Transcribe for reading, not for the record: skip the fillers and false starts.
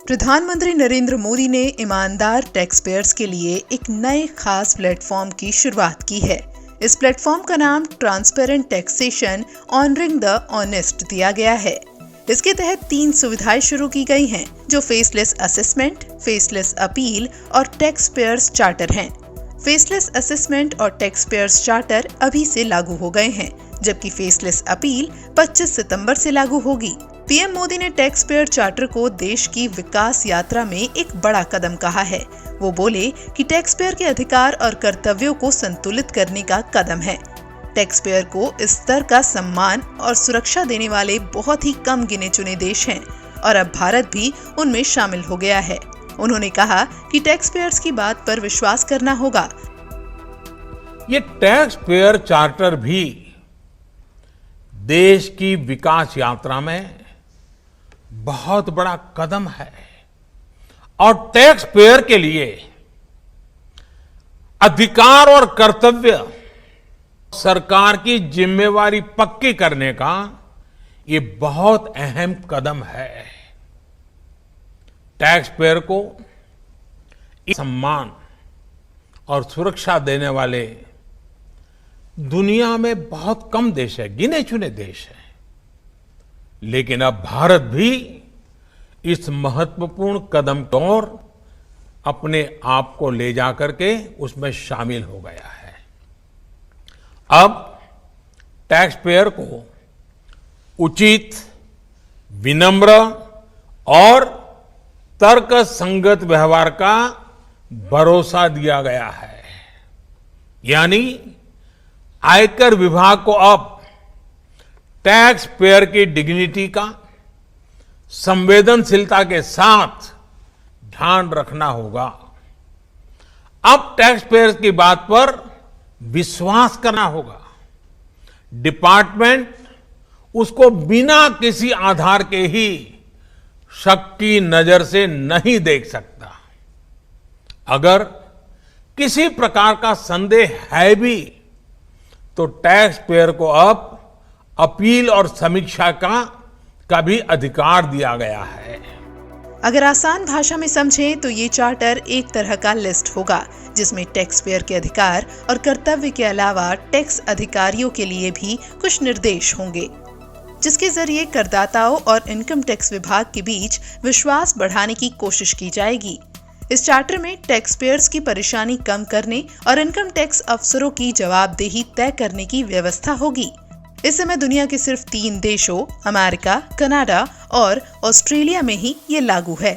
प्रधानमंत्री नरेंद्र मोदी ने ईमानदार टैक्स पेयर्स के लिए एक नए खास प्लेटफॉर्म की शुरुआत की है। इस प्लेटफॉर्म का नाम transparent taxation honouring the honest दिया गया है। इसके तहत 3 सुविधाएं शुरू की गई हैं, जो फेसलेस असेसमेंट, फेसलेस अपील और टैक्स पेयर्स चार्टर हैं। फेसलेस असेसमेंट और टैक्स पेयर्स चार्टर अभी से लागू हो गए हैं, जबकि फेसलेस अपील 25 सितंबर से लागू होगी। पीएम मोदी ने टैक्स पेयर चार्टर को देश की विकास यात्रा में एक बड़ा कदम कहा है। वो बोले कि टैक्स पेयर के अधिकार और कर्तव्यों को संतुलित करने का कदम है। टैक्स पेयर को इस स्तर का सम्मान और सुरक्षा देने वाले बहुत ही कम गिने चुने देश हैं और अब भारत भी उनमें शामिल हो गया है। उन्होंने कहा कि टैक्स पेयर्स की बात पर विश्वास करना होगा। ये टैक्स पेयर चार्टर भी देश की विकास यात्रा में बहुत बड़ा कदम है और टैक्स पेयर के लिए अधिकार और कर्तव्य सरकार की जिम्मेवारी पक्की करने का ये बहुत अहम कदम है। टैक्स पेयर को सम्मान और सुरक्षा देने वाले दुनिया में बहुत कम देश है, गिने चुने देश हैं। लेकिन अब भारत भी इस महत्वपूर्ण कदम की ओर अपने आप को ले जाकर के उसमें शामिल हो गया है। अब टैक्स पेयर को उचित, विनम्र और तर्कसंगत व्यवहार का भरोसा दिया गया है। यानी आयकर विभाग को अब टैक्स पेयर की डिग्निटी का संवेदनशीलता के साथ ध्यान रखना होगा। अब टैक्स पेयर की बात पर विश्वास करना होगा। डिपार्टमेंट उसको बिना किसी आधार के ही शक की नजर से नहीं देख सकता। अगर किसी प्रकार का संदेह है भी तो टैक्स पेयर को अब अपील और समीक्षा का भी अधिकार दिया गया है। अगर आसान भाषा में समझें तो ये चार्टर एक तरह का लिस्ट होगा, जिसमें टैक्स पेयर के अधिकार और कर्तव्य के अलावा टैक्स अधिकारियों के लिए भी कुछ निर्देश होंगे, जिसके जरिए करदाताओं और इनकम टैक्स विभाग के बीच विश्वास बढ़ाने की कोशिश की जाएगी। इस चार्टर में टैक्स पेयर्स की परेशानी कम करने और इनकम टैक्स अफसरों की जवाबदेही तय करने की व्यवस्था होगी। इस समय दुनिया के सिर्फ 3 देशों अमेरिका, कनाडा और ऑस्ट्रेलिया में ही ये लागू है।